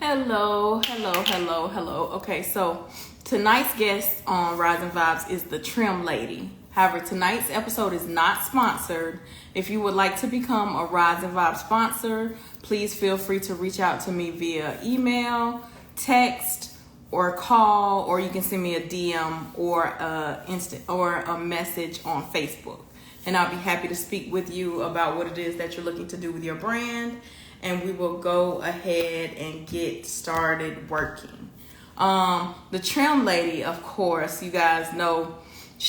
Hello, hello, hello, hello. Okay, so tonight's guest on Rising Vibes is the Trim Lady. However, tonight's episode is not sponsored. If you would like to become a Rising Vibes sponsor, please feel free to reach out to me via email, text, or call, or you can send me a DM or a message on Facebook. And I'll be happy to speak with you about what it is that you're looking to do with your brand, and we will go ahead and get started working. The Trim Lady, of course, you guys know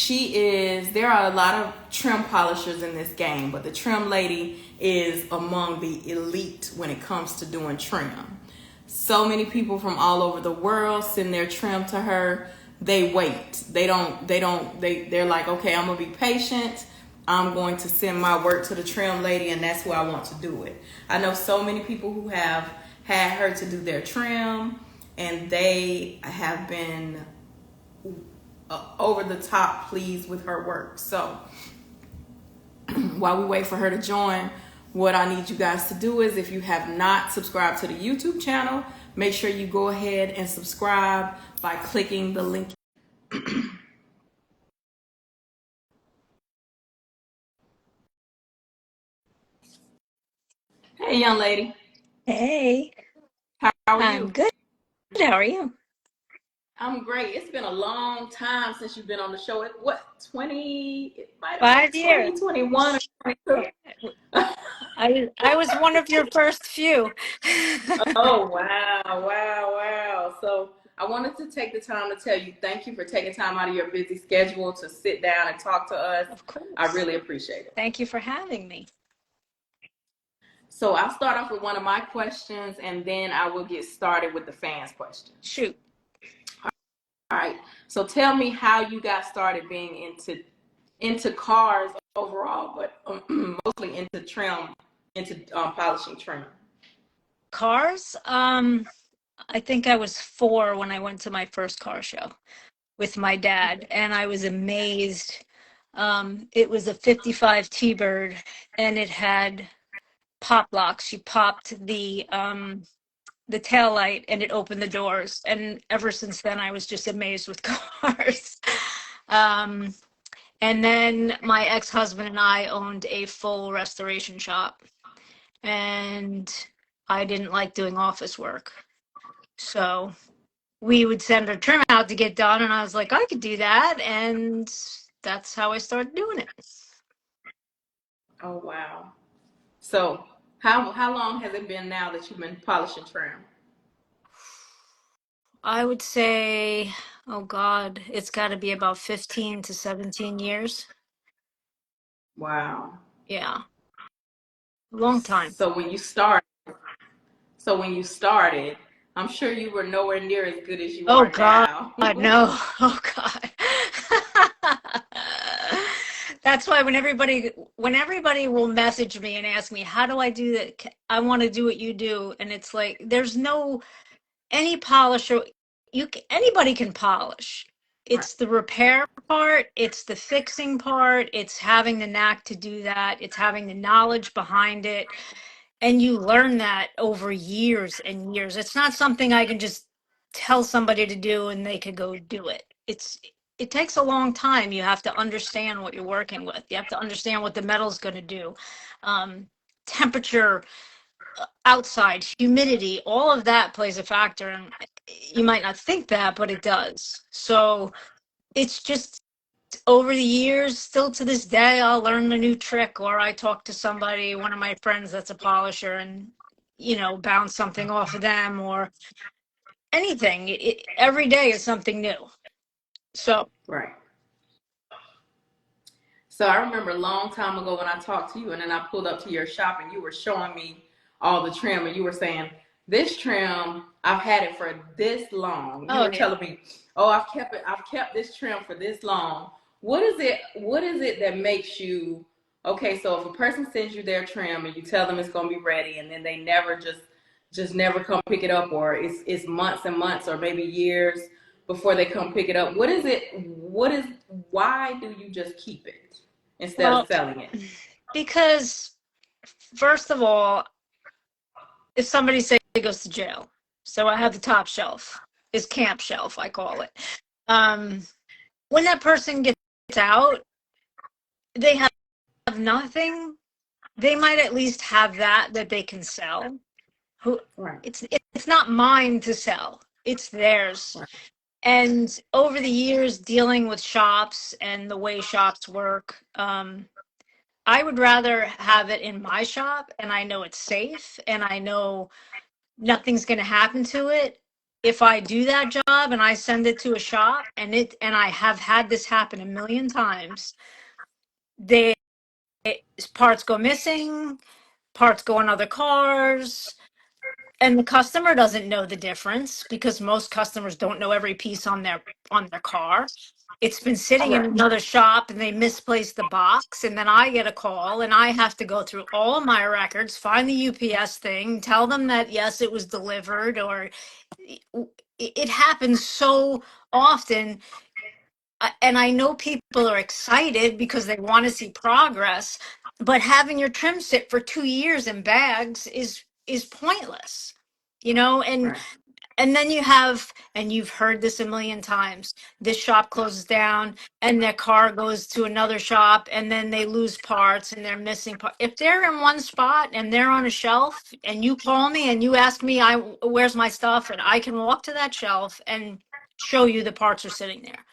there are a lot of trim polishers in this game, but the Trim Lady is among the elite when it comes to doing trim. So many people from all over the world send their trim to her. They wait. They're like, okay, I'm gonna be patient. I'm going to send my work to the Trim Lady, and that's where I want to do it. I know so many people who have had her to do their trim, and they have been over the top pleased with her work. So while we wait for her to join, what I need you guys to do is, if you have not subscribed to the YouTube channel, make sure you go ahead and subscribe by clicking the link. Hey, young lady. Hey, How are I'm you? good. How are you? I'm great. It's been a long time since you've been on the show. It might have been 5 years. 2021 or 22. I was one of your first few. Oh, wow, wow, wow. So I wanted to take the time to tell you thank you for taking time out of your busy schedule to sit down and talk to us. Of I course. really appreciate it. Thank you for having me. So I'll start off with one of my questions, and then I will get started with the fans' questions. Shoot. All right. So tell me how you got started being into cars overall, but mostly into trim, into polishing trim. Cars? I think I was 4 when I went to my first car show with my dad, and I was amazed. It was a 55 T-Bird, and it had pop locks. You popped the tail light and it opened the doors. And ever since then, I was just amazed with cars. um, and then my ex-husband and I owned a full restoration shop, and I didn't like doing office work. So we would send a trim out to get done, and I was like, I could do that. And that's how I started doing it. Oh wow. So how long has it been now that you've been polishing trim? I would say, oh God, it's got to be about 15 to 17 years. Wow. Yeah, long time. So when you started, I'm sure you were nowhere near as good as you Oh are God, now. no. Oh God. That's why when everybody will message me and ask me, how do I do that? I want to do what you do. And it's like, there's no any polisher. Anybody can polish. Right. It's the repair part, it's the fixing part, it's having the knack to do that, it's having the knowledge behind it. And you learn that over years and years. It's not something I can just tell somebody to do and they could go do it. It takes a long time. You have to understand what you're working with. You have to understand what the metal's going to do. Um, Temperature, outside, humidity, all of that plays a factor. And you might not think that, but it does. So it's just over the years, still to this day, I'll learn a new trick, or I talk to somebody, one of my friends that's a polisher, and bounce something off of them or anything. Every day is something new. So, Right. So I remember a long time ago when I talked to you, and then I pulled up to your shop, and you were showing me all the trim, and you were saying, "This trim, I've had it for this long." You oh were yeah. telling me, "Oh, I've kept this trim for this long." What is it? What is it that makes you okay? So if a person sends you their trim and you tell them it's going to be ready, and then they never just never come pick it up, or it's months and months, or maybe years before they come pick it up. What is it? Why do you just keep it instead of Well, selling it? because first of all, if somebody say goes to jail, So I have the top shelf, is camp shelf, I call it. Um, when that person gets out, they have nothing. They might at least have that they can sell. Who Right. it's not mine to sell. It's theirs. Right. And over the years dealing with shops and the way shops work, I would rather have it in my shop and I know it's safe and I know nothing's going to happen to it. If I do that job and I send it to a shop and I have had this happen a million times, they parts go missing, parts go on other cars, and the customer doesn't know the difference because most customers don't know every piece on their car. It's been sitting in Right. another shop and they misplaced the box, and then I get a call and I have to go through all of my records, find the UPS thing, tell them that yes, it was delivered, or it happens so often. And I know people are excited because they want to see progress, but having your trim sit for 2 years in bags is pointless, you know. Right. And then you have, and you've heard this a million times, this shop closes down and their car goes to another shop and then they lose parts and they're missing parts. If they're in one spot and they're on a shelf and you call me and you ask me, where's my stuff, and I can walk to that shelf and show you the parts are sitting there.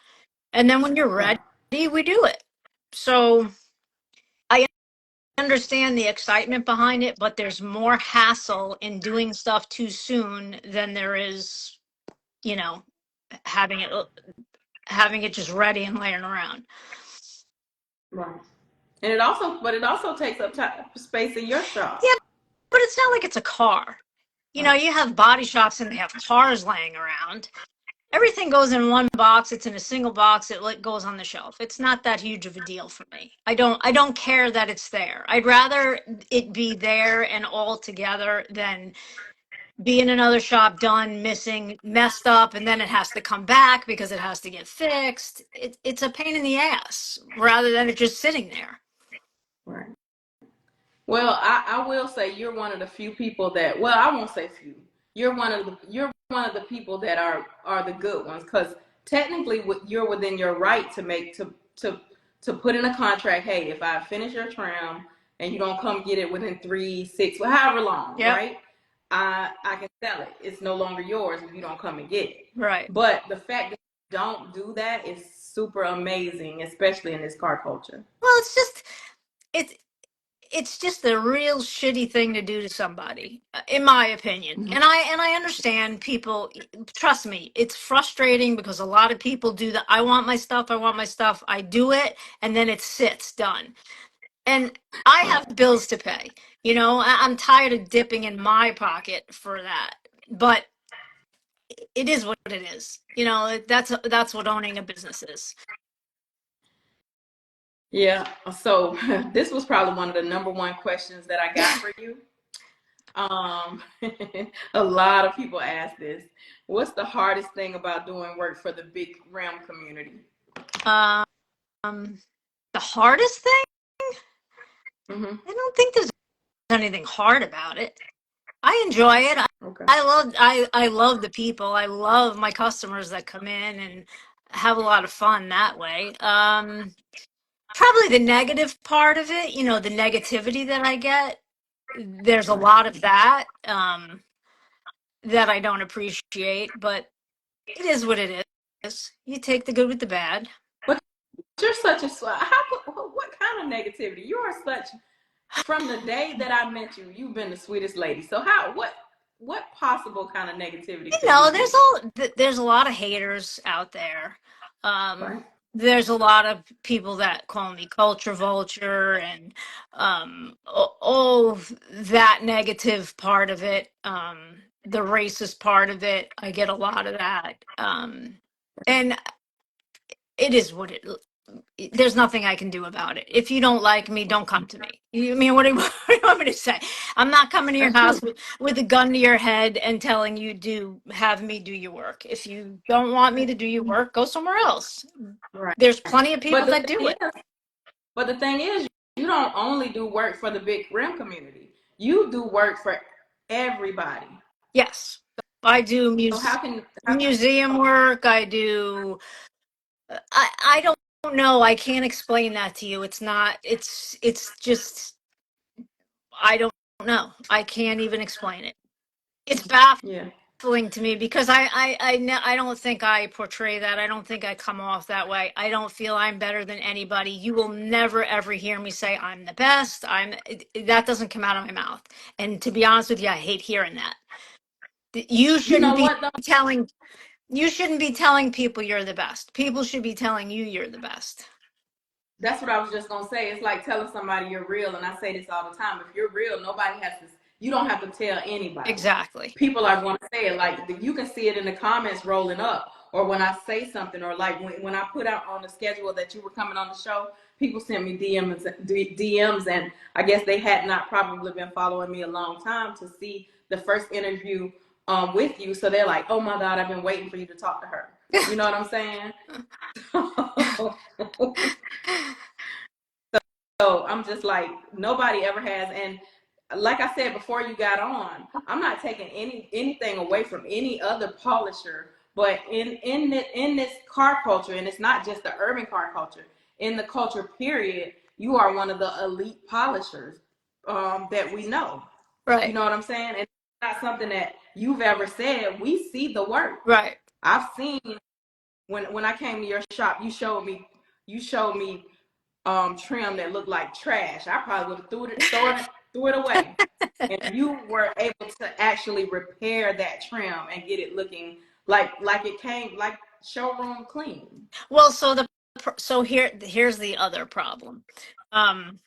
And then when you're ready, Right. we do it. So I understand the excitement behind it, but there's more hassle in doing stuff too soon than there is, you know, having it just ready and laying around. Right. And it also takes up space in your shop. Yeah, but it's not like it's a car. You know, you have body shops and they have cars laying around. Everything goes in one box. It's in a single box. It goes on the shelf. It's not that huge of a deal for me. I don't care that it's there. I'd rather it be there and all together than be in another shop, done, missing, messed up, and then it has to come back because it has to get fixed. It's a pain in the ass rather than it just sitting there. Right. Well, I will say you're one of the few people that, well, I won't say few. You're one of the people that are the good ones, because technically you're within your right to make to put in a contract. Hey, if I finish your trim and you don't come get it within 3, 6, however long, Yep. right? I can sell it. It's no longer yours if you don't come and get it. Right. But the fact that you don't do that is super amazing, especially in this car culture. Well, it's it's just a real shitty thing to do to somebody, in my opinion. Mhm. And I understand people. Trust me, it's frustrating because a lot of people do that. I want my stuff. I want my stuff. I do it, and then it sits done. And I have bills to pay. You know, I'm tired of dipping in my pocket for that. But it is what it is. You know, that's what owning a business is. Yeah, so this was probably one of the number one questions that I got for you. Um, a lot of people ask this. What's the hardest thing about doing work for the big rim community? Um, the hardest thing? Mm-hmm. I don't think there's anything hard about it. I enjoy it. Okay. I love the people. I love my customers that come in and have a lot of fun that way. Probably the negative part of it, you know, the negativity that I get. There's a Right. lot of that that I don't appreciate, but it is what it is. You take the good with the bad. But you're such a what kind of negativity? You are such, from the day that I met you, you've been the sweetest lady. So what possible kind of negativity You could know, you be? there's a lot of haters out there. Right. There's a lot of people that call me culture vulture and all that negative part of it, the racist part of it. I get a lot of that, and it is what there's nothing I can do about it. If you don't like me, don't come to me. You I mean what do, what do you want me to say? I'm not coming to your That's true. house with a gun to your head and telling you have me do your work. If you don't want me to do your work, go somewhere else. Right. There's plenty of But people the that do thing it. is, but the thing is, you don't only do work for the big rim community. You do work for everybody. Yes. I do So how can museum work. I do. I don't know. I can't explain that to you. It's not. It's just. I don't know. I can't even explain it. It's yeah. baffling to me because I don't think I portray that. I don't think I come off that way. I don't feel I'm better than anybody. You will never ever hear me say I'm the best. That doesn't come out of my mouth. And to be honest with you, I hate hearing that. You You shouldn't know be what though? telling you shouldn't be telling people you're the best. People should be telling you you're the best. That's what I was just gonna say. It's like telling somebody you're real, and I say this all the time. If you're real, nobody has to. You don't have to tell anybody. Exactly. People are going to say it. Like you can see it in the comments rolling up, or when I say something, or like when I put out on the schedule that you were coming on the show, people sent me DMs, and I guess they had not probably been following me a long time to see the first interview with you. So they're like, "Oh my God, I've been waiting for you to talk to her." You know what I'm saying? So I'm just like, nobody ever has. And like I said before you got on, I'm not taking anything away from any other polisher, but in this car culture, and it's not just the urban car culture, in the culture period, you are one of the elite polishers that we know. You Right. know what I'm saying? And it's not something that you've ever said. We see the work. Right. I've seen when I came to your shop, you showed me trim that looked like trash. I probably would have threw it away. And you were able to actually repair that trim and get it looking like it came like showroom clean. Well, so here's the other problem. Um,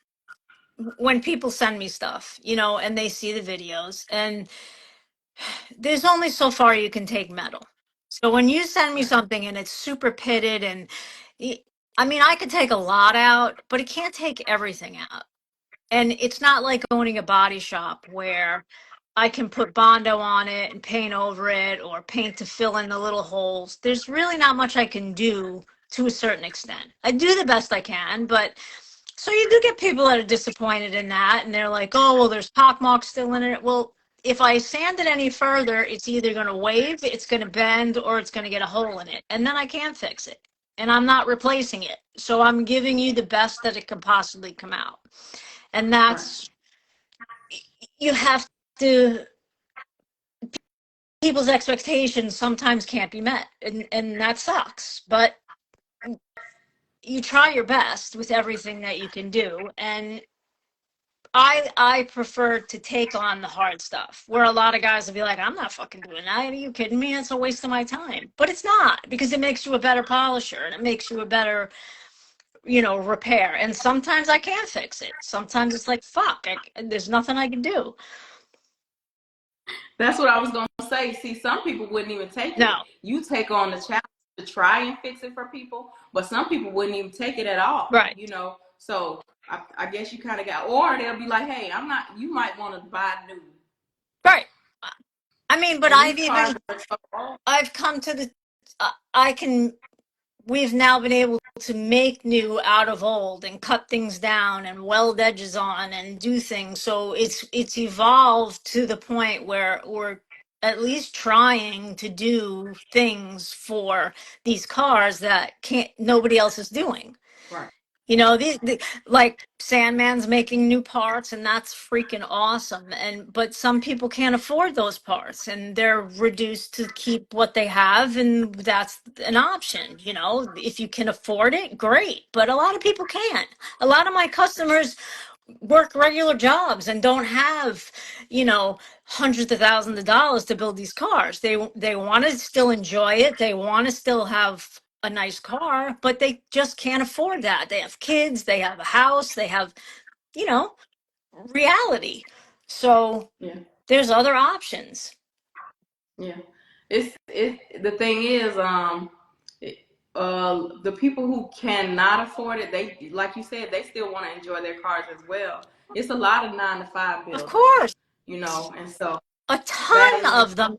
when people send me stuff, and they see the videos, and there's only so far you can take metal. So when you send me Right. something and it's super pitted and y- I mean, I could take a lot out, but it can't take everything out. And it's not like owning a body shop where I can put Bondo on it and paint over it or paint to fill in the little holes. There's really not much I can do to a certain extent. I do the best I can, but so you do get people that are disappointed in that and they're like, oh, well, there's pockmarks still in it. Well, if I sand it any further, it's either going to wave, it's going to bend, or it's going to get a hole in it. And then I can't fix it. And I'm not replacing it. So I'm giving you the best that it can possibly come out. And Right. that's, you have to, people's expectations sometimes can't be met. And that sucks. But you try your best with everything that you can do. And I prefer to take on the hard stuff where a lot of guys will be like, I'm not fucking doing that. Are you kidding me? It's a waste of my time. But it's not, because it makes you a better polisher and it makes you a better, repair. And sometimes I can't fix it. Sometimes it's like, fuck, there's nothing I can do. That's what I was gonna say. See, some people wouldn't even take it. No, You take on the challenge to try and fix it for people, but some people wouldn't even take it at all. right, So I guess you kind of got, or they'll be like, "Hey, I'm not. You might want to buy new." right. I mean, but And these cars are so old. I've come to the, I can we've now been able to make new out of old and cut things down and weld edges on and do things. So it's evolved to the point where we're at least trying to do things for these cars that can't nobody else is doing. Right. Like Sandman's making new parts, and that's freaking awesome. But some people can't afford those parts, and they're reduced to keep what they have, and that's an option. If you can afford it, great. But a lot of people can't. A lot of my customers work regular jobs and don't have, hundreds of thousands of dollars to build these cars. They want to still enjoy it. They want to still have a nice car, but they just can't afford that. They have kids, they have a house, they have, you know, reality. So Yeah. there's other options. Yeah. The thing is, the people who cannot afford it, they like you said, they still want to enjoy their cars as well. It's a lot of 9 to 5 Of builders, course, and so a that ton is of them.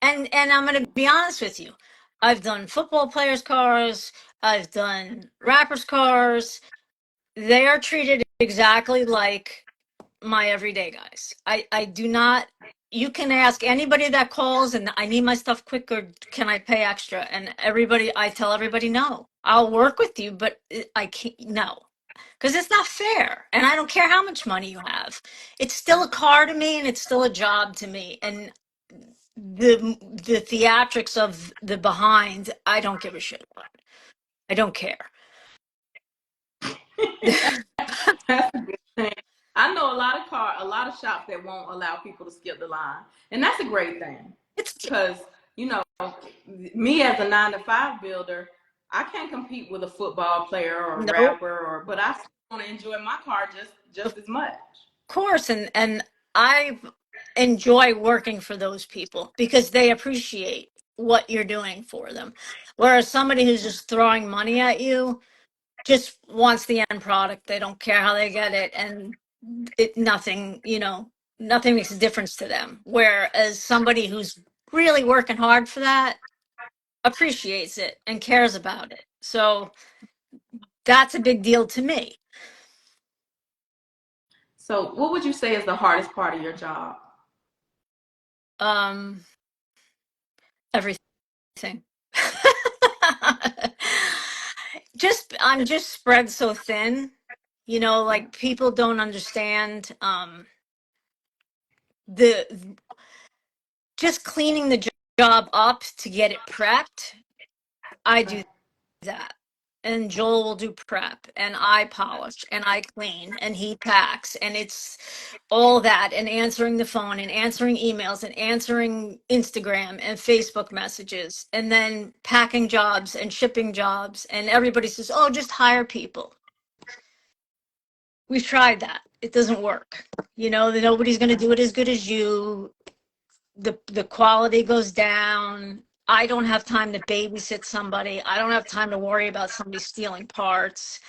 And I'm going to be honest with you. I've done football players' cars, I've done rappers' cars. They are treated exactly like my everyday guys. I do not, you can ask anybody that calls and I need my stuff quick or can I pay extra? And I tell everybody no. I'll work with you, but I can't, no. Because it's not fair. And I don't care how much money you have. It's still a car to me and it's still a job to me. And the theatrics of the behind, I don't give a shit about. I don't care. That's a good thing. I know a lot of shops that won't allow people to skip the line, and that's a great thing. It's Because you know, me as a 9 to 5 builder, I can't compete with a football player or a no, rapper, but I still want to enjoy my car just as much. course, and I enjoy working for those people because they appreciate what you're doing for them. Whereas somebody who's just throwing money at you just wants the end product. They don't care how they get it, and nothing, nothing makes a difference to them. Whereas somebody who's really working hard for that appreciates it and cares about it. So that's a big deal to me. So, what would you say is the hardest part of your job? Um, everything. I'm just spread so thin, like people don't understand the just cleaning the job up to get it prepped. I do that. And Joel will do prep and I polish and I clean and he packs and it's all that and answering the phone and answering emails and answering Instagram and Facebook messages and then packing jobs and shipping jobs and everybody says, "Oh, just hire people." We've tried that. It doesn't work. Nobody's going to do it as good as you. The quality goes down. I don't have time to babysit somebody. I don't have time to worry about somebody stealing parts.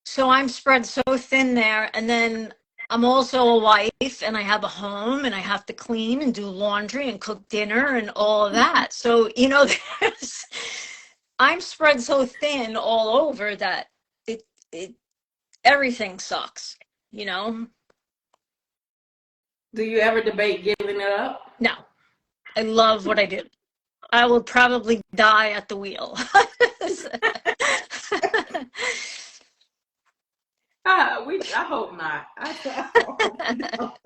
So I'm spread so thin there. And then I'm also a wife and I have a home and I have to clean and do laundry and cook dinner and all of that. So, I'm spread so thin all over that it everything sucks, you know? Do you ever debate giving it up? No, I love what I do. I will probably die at the wheel. I hope not. I hope not.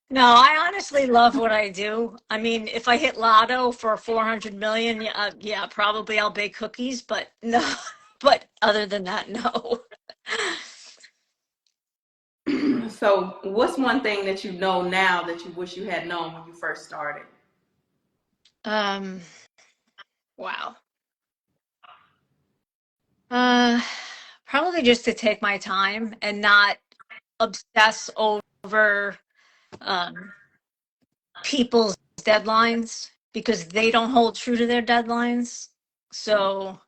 No, I honestly love what I do. I mean, if I hit lotto for 400 million, yeah, probably I'll bake cookies, but no, but other than that, no. So, what's one thing that you know now that you wish you had known when you first started? Um, wow. Uh, Probably just to take my time and not obsess over um, people's deadlines because they don't hold true to their deadlines. So,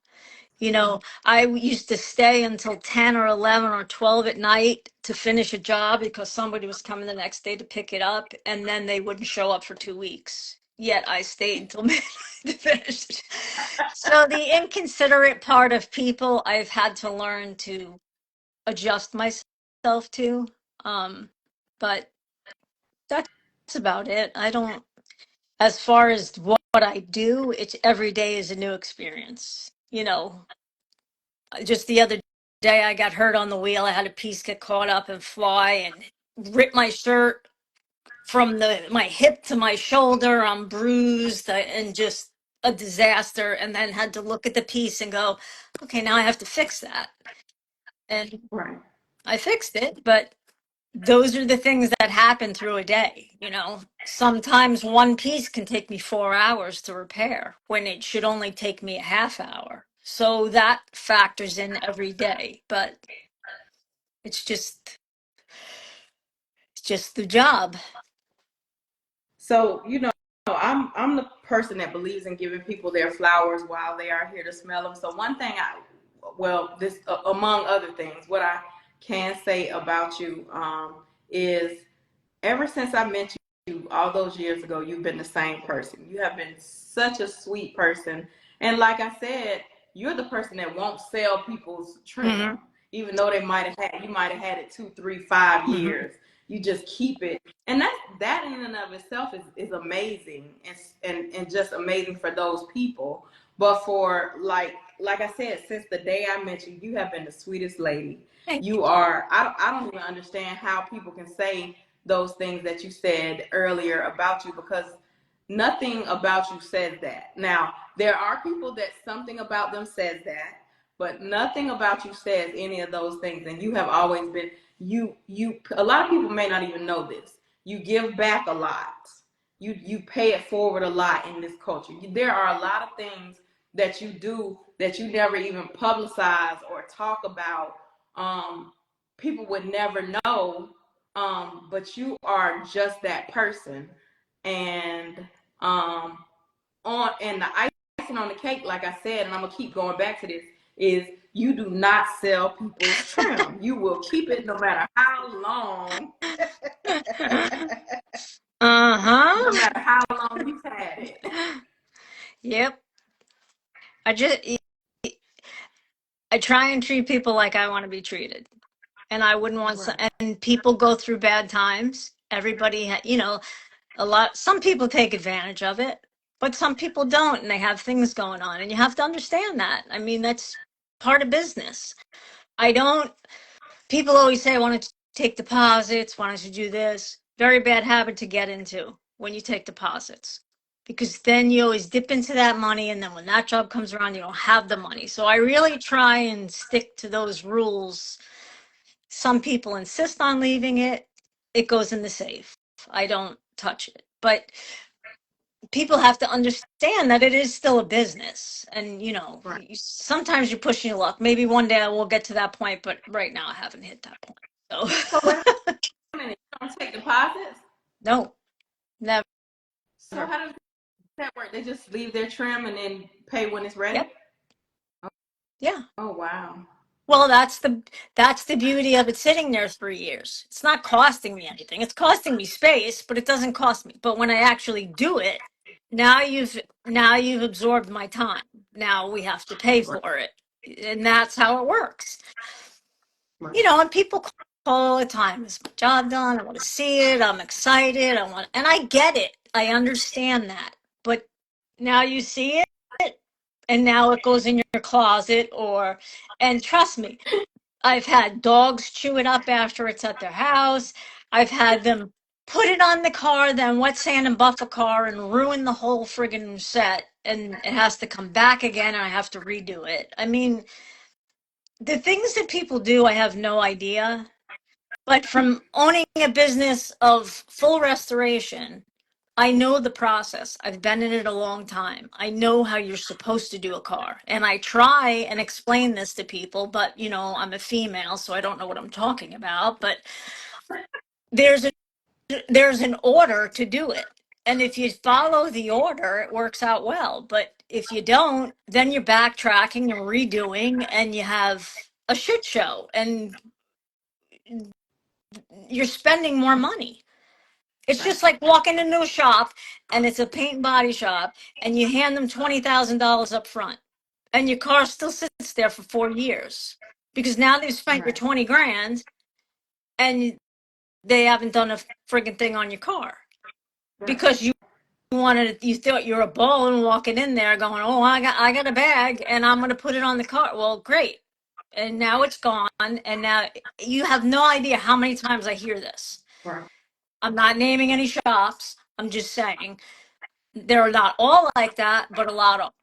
I used to stay until 10 or 11 or 12 at night to finish a job because somebody was coming the next day to pick it up and then they wouldn't show up for 2 weeks. Yet I stayed until midnight to finish it. So the inconsiderate part of people I've had to learn to adjust myself to. But that's about it. I don't, as far as what I do, it's every day is a new experience. Just the other day I got hurt on the wheel. I had a piece get caught up and fly and rip my shirt from my hip to my shoulder. I'm bruised and just a disaster. And then had to look at the piece and go, okay, now I have to fix that. And Right. I fixed it, but those are the things that happen through a day. Sometimes one piece can take me 4 hours to repair when it should only take me a half hour. So that factors in every day, but it's just the job. So, I'm the person that believes in giving people their flowers while they are here to smell them. So, one thing this among other things, what I can say about you is ever since I met you all those years ago, you've been the same person. You have been such a sweet person. And like I said, you're the person that won't sell people's trim, Mm-hmm. even though you might have had it 2, 3, 5 Mm-hmm. years. you just keep it. And that in and of itself is amazing, and just amazing for those people. But for like I said, since the day I met you, you have been the sweetest lady. Thank you. You are. I don't even understand how people can say those things that you said earlier about you, because nothing about you says that. Now, there are people that something about them says that, but nothing about you says any of those things. And you have always been, you a lot of people may not even know this. You give back a lot. You pay it forward a lot in this culture. There are a lot of things that you do that you never even publicize or talk about. People would never know, but you are just that person. And um, and the icing on the cake, like I said, and I'm gonna keep going back to this, is you do not sell people's trim. You will keep it no matter how long, no Uh-huh. matter how long you've had it. Yep. I just I try and treat people like I want to be treated. And I wouldn't want some, Right. and people go through bad times. Everybody, some people take advantage of it, but some people don't, and they have things going on, and you have to understand that. I mean, that's part of business. I don't, people always say, I want to take deposits, why don't you do this? Very bad habit to get into when you take deposits. Because then you always dip into that money, and then when that job comes around, you don't have the money. So I really try and stick to those rules. Some people insist on leaving it. It goes in the safe. I don't touch it. But people have to understand that it is still a business. And, Right. sometimes you're pushing your luck. Maybe one day I will get to that point, but right now I haven't hit that point. So So, wait a minute, you don't take deposits? no, never. So how does that work? They just leave their trim and then pay when it's ready? Yep. Yeah. Oh wow. Well, that's the beauty of it sitting there 3 years. It's not costing me anything. It's costing me space, but it doesn't cost me. But when I actually do it, now you've absorbed my time. Now we have to pay Right. for it. And that's how it works. Right. And people call all the time, is my job done? I want to see it. I'm excited. And I get it. I understand that. But now you see it, and now it goes in your closet, and trust me, I've had dogs chew it up after it's at their house. I've had them put it on the car, then wet sand and buff a car and ruin the whole friggin' set. And it has to come back again and I have to redo it. I mean, the things that people do, I have no idea. But from owning a business of full restoration, I know the process. I've been in it a long time. I know how you're supposed to do a car. And I try and explain this to people, but I'm a female, so I don't know what I'm talking about. But there's a there's an order to do it. And if you follow the order, it works out well. But if you don't, then you're backtracking and redoing and you have a shit show and you're spending more money. It's Right. just like walking into a shop and it's a paint and body shop and you hand them $20,000 up front and your car still sits there for 4 years because now they've spent your Right. 20 grand and they haven't done a friggin' thing on your car Right. because you thought you were a ball and walking in there going, oh, I got a bag and I'm going to put it on the car. Well, great. And now it's gone. And now you have no idea how many times I hear this. Right. I'm not naming any shops. I'm just saying they're not all like that, but a lot of them.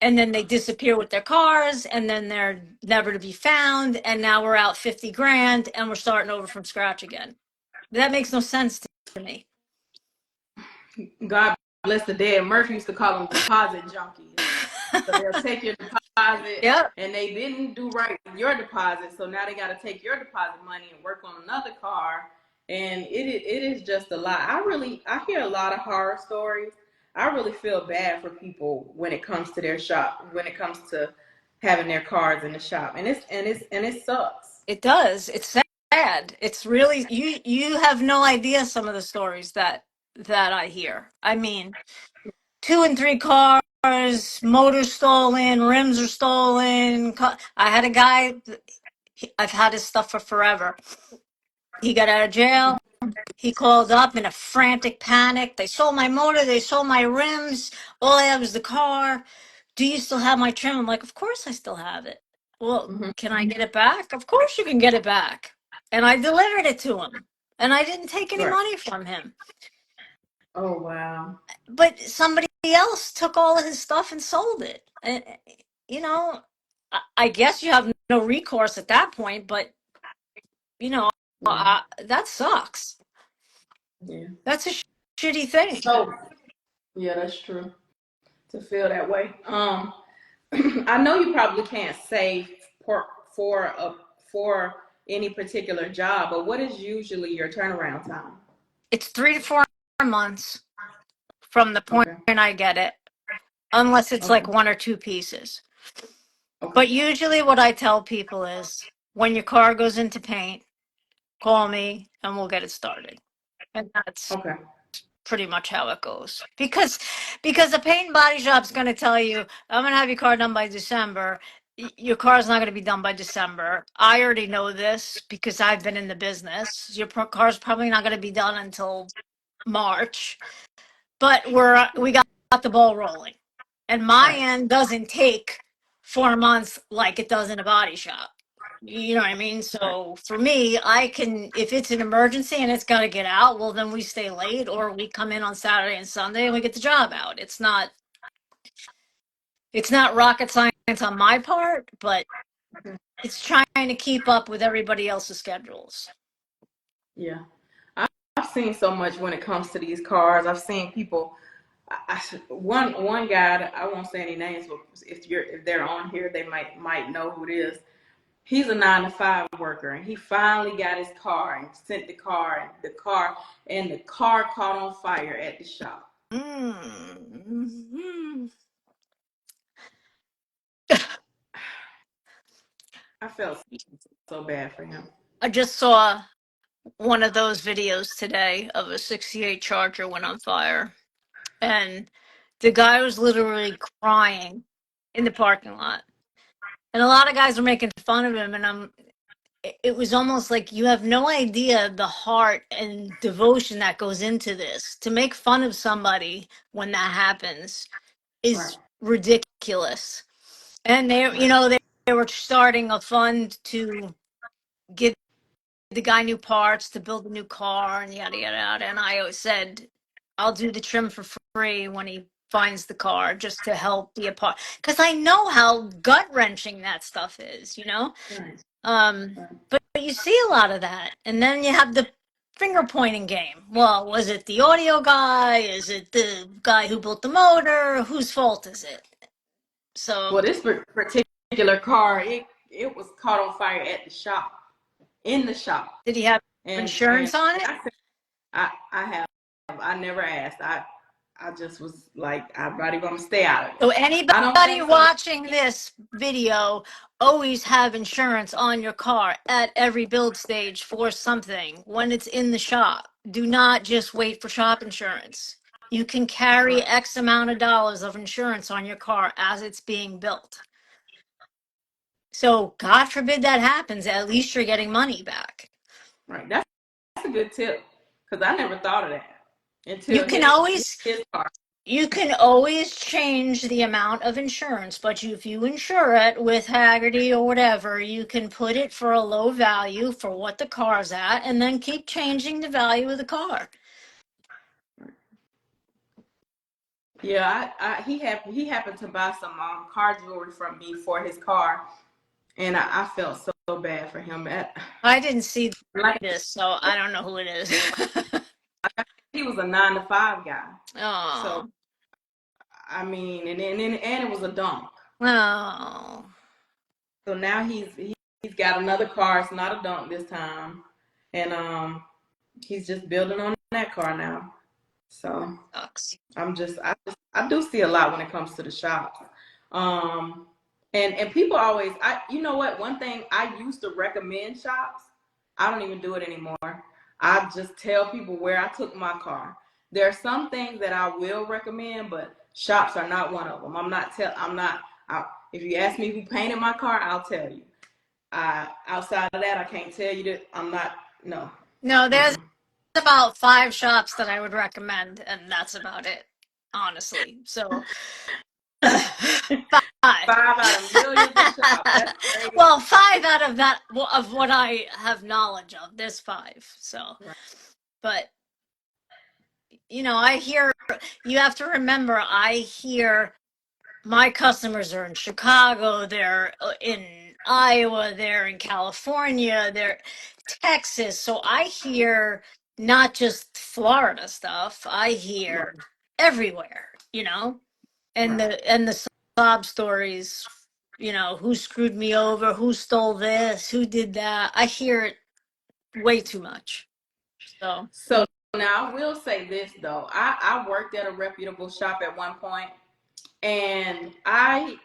And then they disappear with their cars and then they're never to be found. And now we're out 50 grand and we're starting over from scratch again. That makes no sense to me. God bless the dead. Murphy used to call them deposit junkies. So they'll take your deposit Yep. and they didn't do right with your deposit. So now they got to take your deposit money and work on another car. And it is just a lot. I hear a lot of horror stories. I really feel bad for people when it comes to their shop, when it comes to having their cars in the shop. And it sucks. It does. It's sad. It's really you have no idea some of the stories that I hear. I mean, 2 and 3 cars, motors stolen, rims are stolen. I had a guy. I've had his stuff for forever. He got out of jail. He called up in a frantic panic. They sold my motor, they sold my rims. All I have is the car. Do you still have my trim? I'm like, of course I still have it. Well, Hmm. can I get it back? Of course you can get it back. And I delivered it to him. And I didn't take any Right. money from him. Oh wow. But somebody else took all of his stuff and sold it. And, you know, I guess you have no recourse at that point, but, you know, Yeah. that sucks. Yeah. That's a shitty thing. So yeah, that's true. To feel that way. I know you probably can't say for a for any particular job, but what is usually your turnaround time? It's 3 to 4 months from the point Okay. I get it, unless it's like Okay. 1 or 2 pieces. Okay. But usually, what I tell people is when your car goes into paint, call me and we'll get it started. And that's Okay. pretty much how it goes. Because the paint and body shop's going to tell you, I'm going to have your car done by December. Your car's not going to be done by December. I already know this because I've been in the business. Your car's probably not going to be done until March. But we got the ball rolling. And my Right. end doesn't take 4 months like it does in a body shop. You know what I mean? Right. So for me, I can, if it's an emergency and it's got to get out, well, then we stay late or we come in on Saturday and Sunday and we get the job out. It's not rocket science on my part, but Okay. it's trying to keep up with everybody else's schedules. Yeah. I've seen so much when it comes to these cars. I've seen people. One guy. I won't say any names, but if they're on here, they might know who it is. He's a 9 to 5 worker, and he finally got his car and sent the car caught on fire at the shop. Mm-hmm. I felt so bad for him. I just saw one of those videos today of a 68 Charger went on fire. And the guy was literally crying in the parking lot. And a lot of guys were making fun of him. And it was almost like you have no idea the heart and devotion that goes into this. To make fun of somebody when that happens Right. is ridiculous. And Right. they were starting a fund to give the guy new parts to build a new car and yada yada yada. And I always said, I'll do the trim for free when he finds the car just to help the apart because I know how gut wrenching that stuff is. Right. Um, Right. but you see a lot of that, and then you have the finger pointing game. Well, was it the audio guy? Is it the guy who built the motor? Whose fault is it? Well, So this particular car, it was caught on fire at the shop, in the shop, did he have and insurance on it? I said, I have, I never asked. I just was like, I'm not even gonna stay out of it. So I don't anybody think so. watching this video, always have insurance on your car at every build stage for something when it's in the shop. Do not just wait for shop insurance. You can carry Right. X amount of dollars of insurance on your car as it's being built. So God forbid that happens, at least you're getting money back. Right. That's a good tip because I never thought of that You until can his always his car. You can always change the amount of insurance, but if you insure it with Haggerty or whatever, you can put it for a low value for what the car's at and then keep changing the value of the car. Yeah, he happened to buy some car jewelry from me for his car, and I felt so bad for him. I didn't see Like this, so I don't know who it is. he was a 9 to 5 guy, so Oh, I mean, and it was a dunk. oh, So now he's got another car. It's not a dunk this time, and he's just building on that car now. So sucks. I do see a lot when it comes to the shops. Um, and people always you know what, one thing I used to recommend shops, I don't even do it anymore. I just tell people where I took my car. There are some things that I will recommend, but shops are not one of them. If you ask me who painted my car, I'll tell you. Outside of that, I can't tell you that. I'm not. No. No, there's Mm-mm. about 5 shops that I would recommend, and that's about it, honestly. So, 5. 5 out of millions of shops. That's crazy. Well, 5 out of that of what I have knowledge of. There's 5. So, Right. but I hear, you have to remember, I hear my customers are in Chicago, they're in Iowa, they're in California, they're Texas. So I hear not just Florida stuff, I Right. hear everywhere, and Right. the sob stories, who screwed me over, who stole this, who did that. I hear it way too much. So, So now I will say this though. I worked at a reputable shop at one point, and I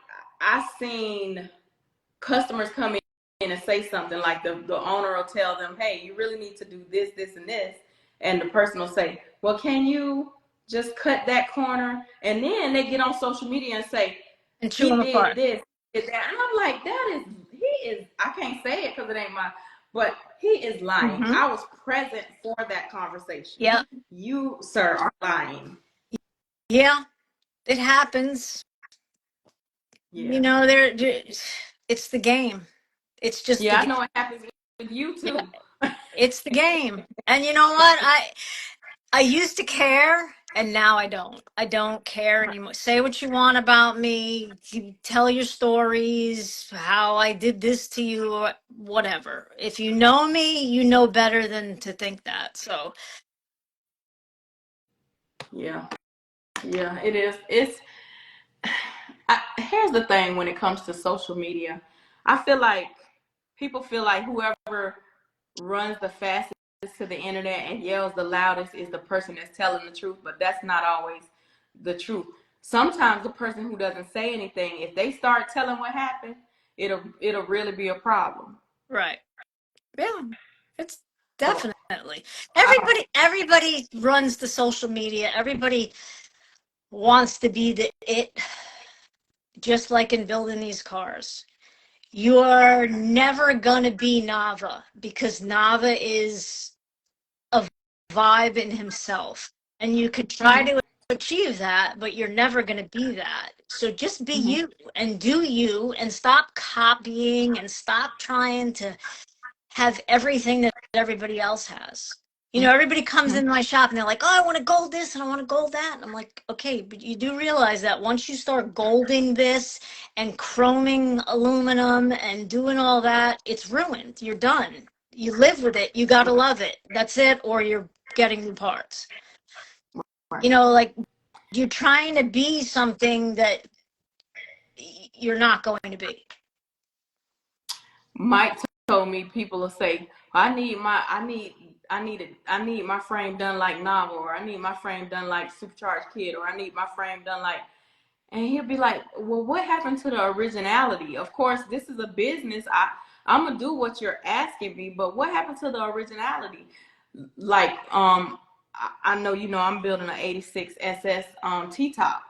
seen customers come in and say something like the owner will tell them, hey, you really need to do this, this, and this. And the person will say, well, can you just cut that corner? And then they get on social media and say, and chew he them did apart. this, did that. And I'm like, I can't say it because it ain't my, but he is lying. Mm-hmm. I was present for that conversation. Yeah. You, sir, are lying. Yeah, it happens. Yeah. There, it's the game. It's just the Yeah, I game. know it happens with you Yeah, too. it's the game. And you know what? I used to care, and now I don't. I don't care anymore. Say what you want about me. You tell your stories, how I did this to you, or whatever. If you know me, you know better than to think that. So, Yeah. Yeah, it is. Here's the thing when it comes to social media. I feel like people feel like whoever runs the fastest to the internet and yells the loudest is the person that's telling the truth, but that's not always the truth. Sometimes the person who doesn't say anything, if they start telling what happened, it'll really be a problem. right. Yeah, it's So, definitely. uh, Everybody runs the social media. Everybody wants to be the it, just like in building these cars. You're never gonna be Nava because Nava is a vibe in himself. And you could try mhm, to achieve that, but you're never gonna be that. So just be mhm, you and do you and stop copying and stop trying to have everything that everybody else has. Everybody comes mhm. in my shop and they're like, oh, I want to gold this and I want to gold that. And I'm like, okay, but you do realize that once you start golding this and chroming aluminum and doing all that, it's ruined. You're done. You live with it. You got to love it. That's it. Or you're getting new parts. Right. Like you're trying to be something that you're not going to be. Mike told me people will say, I need my frame done like Novel, or I need my frame done like Supercharged Kid, or I need my frame done like, and he'll be like, well, what happened to the originality? Of course, this is a business. I'm gonna do what you're asking me, but what happened to the originality? Like, I know I'm building an '86 SS T-top,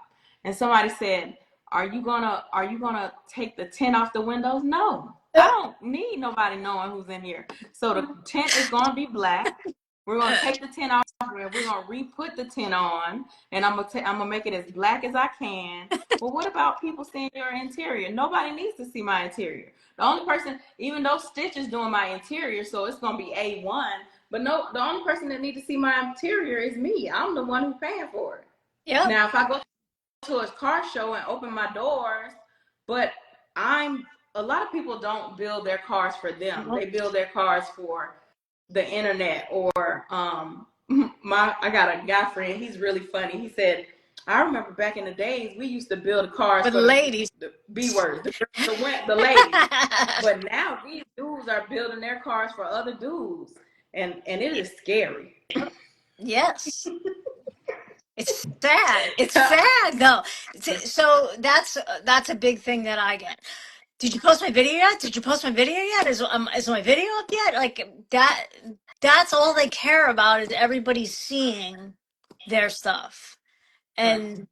and somebody said, are you gonna take the tint off the windows? No, I don't need nobody knowing who's in here. So the tint is gonna be black. We're gonna take the tint off and we're gonna re-put the tint on, and I'm gonna make it as black as I can. Well, what about people seeing your interior? Nobody needs to see my interior. The only person, even though Stitch is doing my interior, so it's gonna be A1. But no, the only person that needs to see my interior is me. I'm the one who's paying for it. Yep. Now, if I go to a car show and open my doors, but a lot of people don't build their cars for them. They build their cars for the internet or I got a guy friend, he's really funny. He said, I remember back in the days we used to build cars But for ladies. the B words, the ladies. But now these dudes are building their cars for other dudes. And it is scary. Yes. It's sad. It's sad though. So that's a big thing that I get. Did you post my video yet? Did you post my video yet? Is my video up yet? Like that. That's all they care about is everybody seeing their stuff. Right. And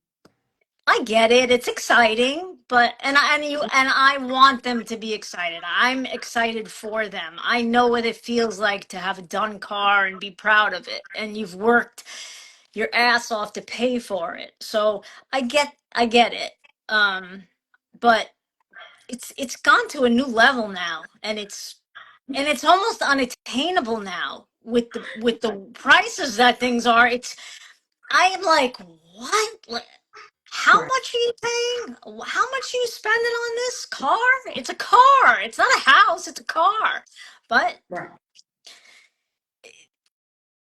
I get it. It's exciting, but and I want them to be excited. I'm excited for them. I know what it feels like to have a done car and be proud of it. And you've worked your ass off to pay for it. So I get it. But it's gone to a new level now, and it's almost unattainable now with the prices that things are. I am like, what? How Right. much are you paying? How much are you spending on this car? It's a car. It's not a house. It's a car. But Right.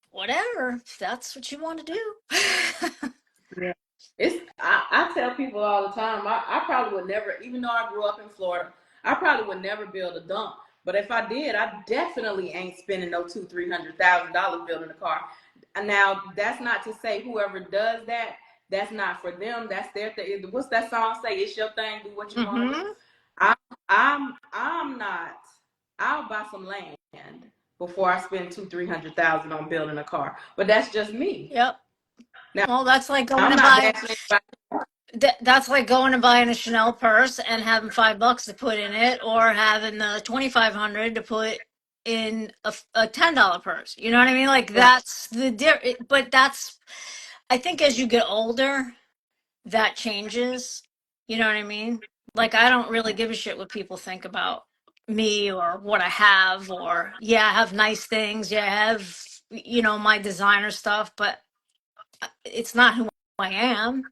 whatever, if that's what you want to do. Yeah. I tell people all the time, I probably would never, even though I grew up in Florida, I probably would never build a dump. But if I did, I definitely ain't spending no $200,000-$300,000 building a car. Now that's not to say whoever does that, that's not for them. That's their thing. What's that song say? It's your thing. Do what you want to do. Mm-hmm. I, I'm not. I'll buy some land before I spend 200,000-300,000 on building a car. But that's just me. Yep. Now Well, that's like going I'm to not buy. bashing anybody. That's like going and buying a Chanel purse and having $5 to put in it, or having the 2,500 to put in a $10 purse. You know what I mean? Like Right. that's but that's, I think as you get older, that changes. You know what I mean? Like I don't really give a shit what people think about me or what I have, or yeah, I have nice things. Yeah, I have, my designer stuff, but it's not who I am.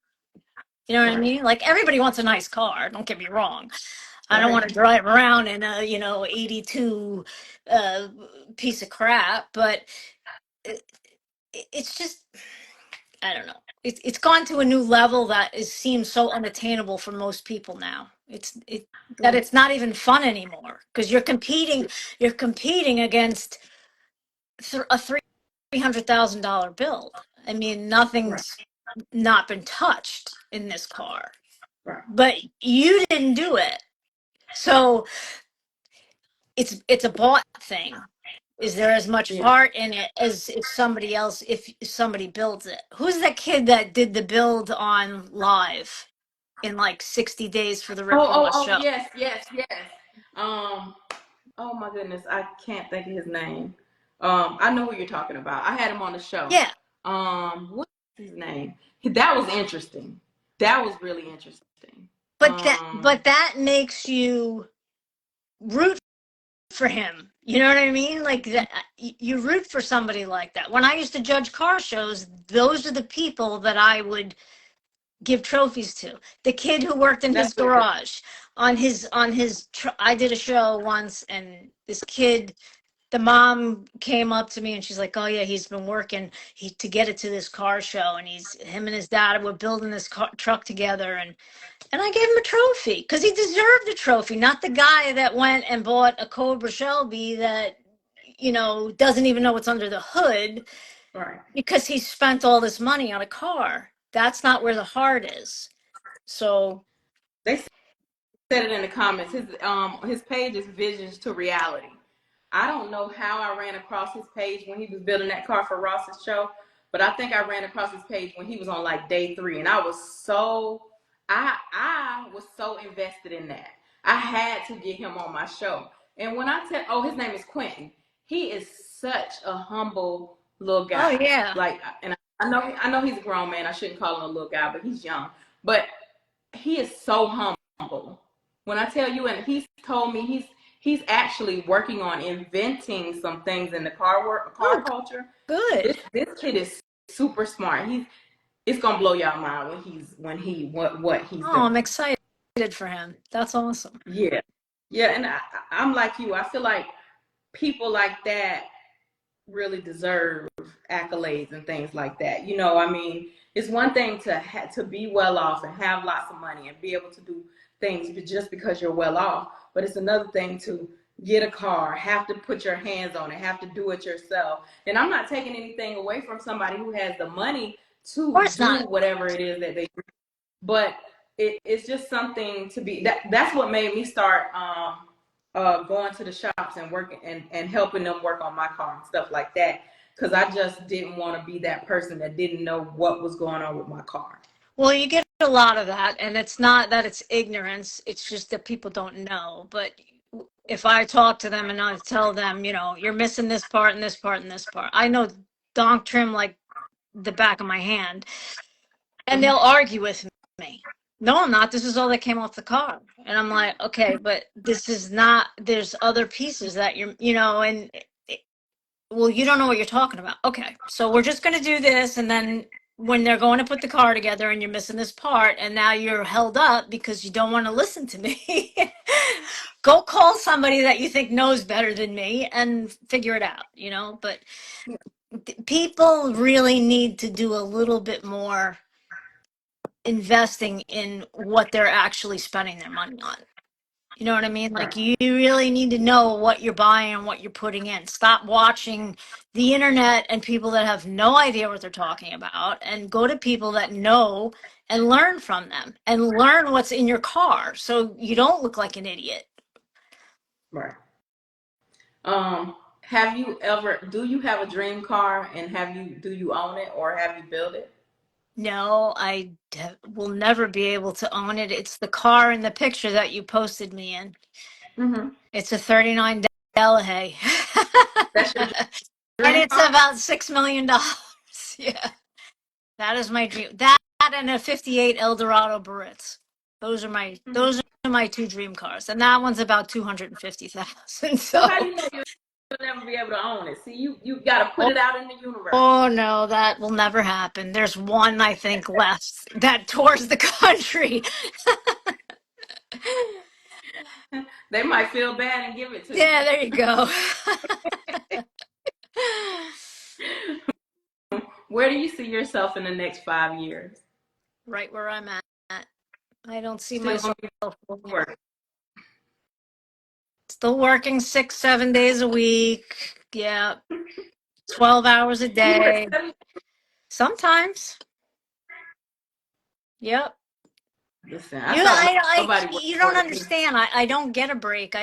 You know what I Right. mean? Like everybody wants a nice car. Don't get me wrong. I don't Right. want to drive around in a 82 uh, piece of crap. But it, it's just, I don't know. It's gone to a new level that seems so unattainable for most people now. That it's not even fun anymore because you're competing against a $300,000 build. I mean, Right. nothing's not been touched in this car, Right. but you didn't do it. So it's a bought thing. Is there as much Yeah. heart in it as if somebody else, if somebody builds it? Who's that kid that did the build on live in like 60 days for the Rick Ross Oh, show? yes, yes, yes. Um, oh my goodness, I can't think of his name. I know who you're talking about. I had him on the show. Yeah, What's his name? That was interesting. That was really interesting. but that makes you root for him. You know what I mean? Like that, you root for somebody like that. When I used to judge car shows, those are the people that I would give trophies to. The kid who worked in his that's what it garage I did a show once, and this kid, the mom came up to me and she's like, "Oh yeah, he's been working to get it to this car show, and him and his dad were building this truck together, and I gave him a trophy because he deserved a trophy, not the guy that went and bought a Cobra Shelby that doesn't even know what's under the hood right. because he spent all this money on a car. That's not where the heart is. So, They said it in the comments. His page is Visions to Reality. I don't know how I ran across his page when he was building that car for Ross's show, but I think I ran across his page when he was on like day 3, and I was so invested in that. I had to get him on my show. And when his name is Quentin. He is such a humble little oh guy. yeah. Like, and I know he's a grown man. I shouldn't call him a little guy, but he's young. But he is so humble. When I tell you, and he's told me he's actually working on inventing some things in the car Oh, culture. good. This kid is super smart. It's gonna blow y'all mind what he's Oh, I'm doing. excited for him. That's awesome. Yeah, yeah, and I'm like you. I feel like people like that really deserve accolades and things like that. I mean, it's one thing to be well off and have lots of money and be able to do things just because you're well off, but it's another thing to get a car, have to put your hands on it, have to do it yourself. And I'm not taking anything away from somebody who has the money Of to course do not. whatever it is that they do, but it's just something to be that's what made me start going to the shops and working and helping them work on my car and stuff like that, because I just didn't want to be that person that didn't know what was going on with my car. Well, you get a lot of that, and it's not that it's ignorance, it's just that people don't know. But if I talk to them and I tell them, you're missing this part and this part and this part, I know donk trim like the back of my hand, and they'll argue with me. No, I'm not. This is all that came off the car. And I'm like, okay, but this is not, there's other pieces that and well, you don't know what you're talking about. Okay, so we're just going to do this. And then when they're going to put the car together and you're missing this part, and now you're held up because you don't want to listen to me, go call somebody that you think knows better than me and figure it out, But people really need to do a little bit more investing in what they're actually spending their money on. You know what I mean? Like, Right. you really need to know what you're buying and what you're putting in. Stop watching the internet and people that have no idea what they're talking about, and go to people that know and learn from them and learn what's in your car so you don't look like an idiot. Right. Do you have a dream car, and do you own it or have you built it? No, will never be able to own it. It's the car in the picture that you posted me in. Mm-hmm. It's a 39 Delahaye. That's your And dream it's car? about $6 million. Yeah. That is my dream. That and a 58 Eldorado Baritz. Those are my two dream cars. And that one's about 250,000. So how do So, you know you'll never be able to own it? See, you got to put oh, it out in the universe. oh no, that will never happen. There's one, I think, left that tours the country. They might feel bad and give it to you. Yeah, there you go. Where do you see yourself in the next 5 years? Right where I'm at. I don't see Still myself gonna be working. still working 6, 7 days a week. Yeah, 12 hours a You work day. 7. Sometimes. Yep. Listen, I thought nobody worked You more don't than me. understand. I don't get a break.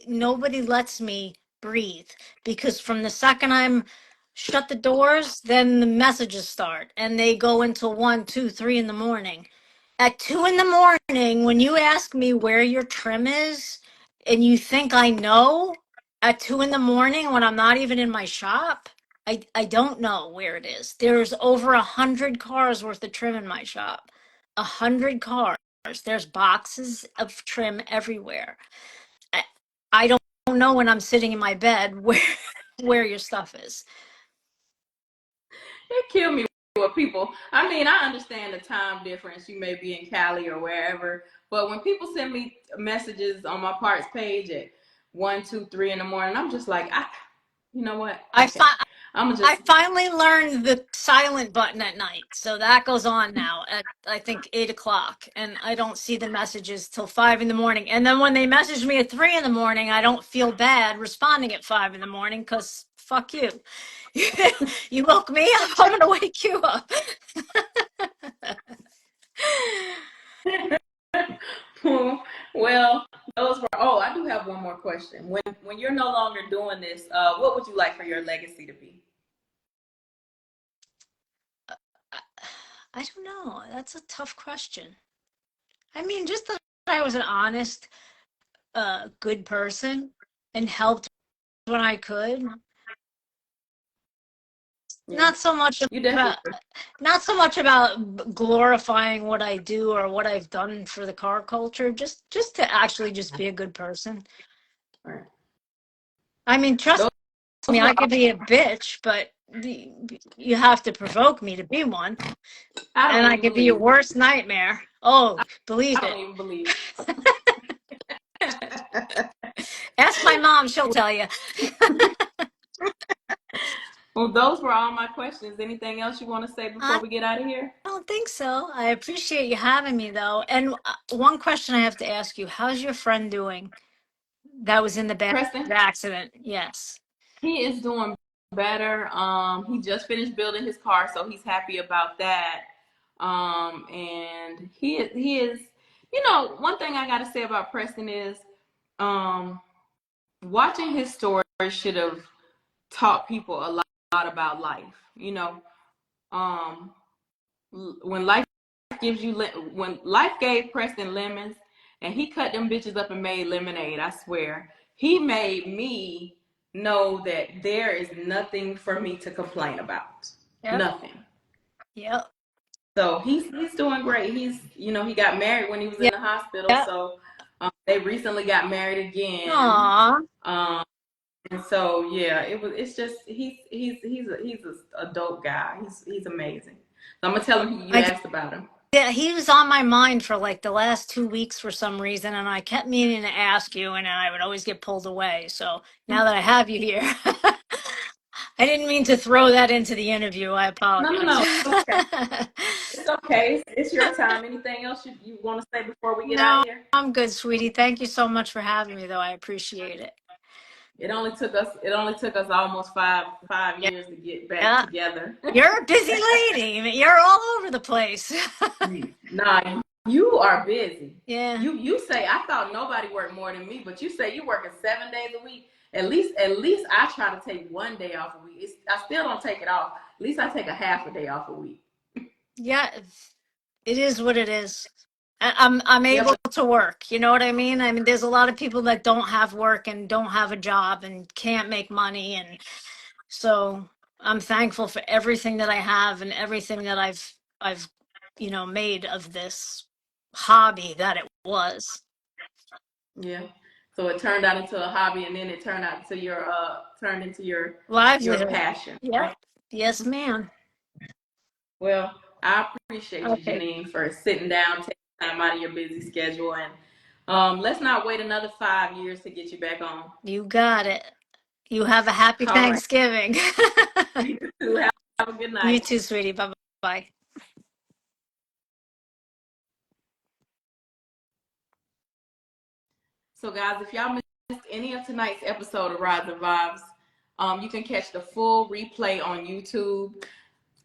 Nobody lets me breathe, because from the second I'm shut the doors, then the messages start and they go until 1, 2, 3 in the morning. At 2 in the morning, when you ask me where your trim is and you think I know, at 2 in the morning when I'm not even in my shop, I don't know where it is. There's over 100 cars worth of trim in my shop. 100 cars. There's boxes of trim everywhere. I, I don't know when I'm sitting in my bed where your stuff is. It killed me with people. I mean, I understand the time difference. You may be in Cali or wherever, but when people send me messages on my parts page at 1, 2, 3 in the morning, I'm just like, you know what? I Okay, fi- I'm I just. finally learned the silent button at night, so that goes on now at, I think, 8 o'clock, and I don't see the messages till 5 in the morning. And then when they message me at 3 in the morning, I don't feel bad responding at 5 in the morning, because fuck you. You woke me up, I'm gonna wake you up. Well, those were. Oh, I do have one more question. When you're no longer doing this, what would you like for your legacy to be? I don't know. That's a tough question. I mean, just that I was an honest, good person and helped when I could. Yeah, Not so much you about definitely. not so much about glorifying what I do or what I've done for the car culture. Just to actually just be a good person. Right. I mean, trust Those me, were. I could be a bitch, but you have to provoke me to be one, I and don't I even could be your believe. worst nightmare. Oh, believe I don't it. even believe. Ask my mom; she'll tell you. Well, those were all my questions. Anything else you want to say before I we get out of here? don't think so. I appreciate you having me, though. And one question I have to ask you: how's your friend doing? That was in the bad Preston, accident. Yes. he is doing better. He just finished building his car, so he's happy about that. And he is. One thing I got to say about Preston is, um, watching his story should have taught people a lot about life. Um, when life gives you when life gave Preston lemons and he cut them bitches up and made lemonade, I swear. He made me know that there is nothing for me to complain about. Yep. Nothing. Yep. So he's doing great. He got married when he was in Yep. the hospital. Yep. So they recently got married again. Aw. And so yeah, it's just he's a dope guy. He's amazing. So I'm gonna tell him you I asked about him. Yeah, he was on my mind for like the last 2 weeks for some reason, and I kept meaning to ask you, and I would always get pulled away. So now that I have you here, I didn't mean to throw that into the interview. I No, no, apologize. no. It's okay. It's okay. It's your time. Anything else you want to say before we get out No, of here? I'm good, sweetie. Thank you so much for having me, though. I appreciate it. It only took us almost five Yeah, years to get back yeah. together. You're a busy lady. You're all over the place. Nah, you are busy. Yeah. You say I thought nobody worked more than me, but you say you working 7 days a week. At least I try to take one day off a week. I still don't take it off. At least I take a half a day off a week. Yeah, it is what it is. I'm Yeah, able to work. You know what I mean? I mean, there's a lot of people that don't have work and don't have a job and can't make money, and so I'm thankful for everything that I have and everything that I've made of this hobby that it was. yeah. So it turned out into a hobby, and then it turned into your Livelihood. passion, right? Yep. Yes, ma'am. Well, I appreciate you, Okay. Janine, for sitting down, taking time out of your busy schedule, and let's not wait another 5 years to get you back on. You got it. You have a happy All right. Thanksgiving. You too. Have a good You night. too, sweetie. Bye bye. So, guys, if y'all missed any of tonight's episode of Rise and Vibes, you can catch the full replay on YouTube.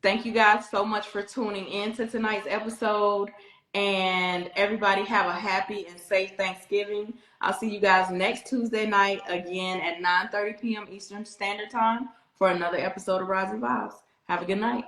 Thank you guys so much for tuning in to tonight's episode. And everybody have a happy and safe Thanksgiving. I'll see you guys next Tuesday night again at 9:30 p.m. Eastern Standard Time for another episode of Rise and Vibes. Have a good night.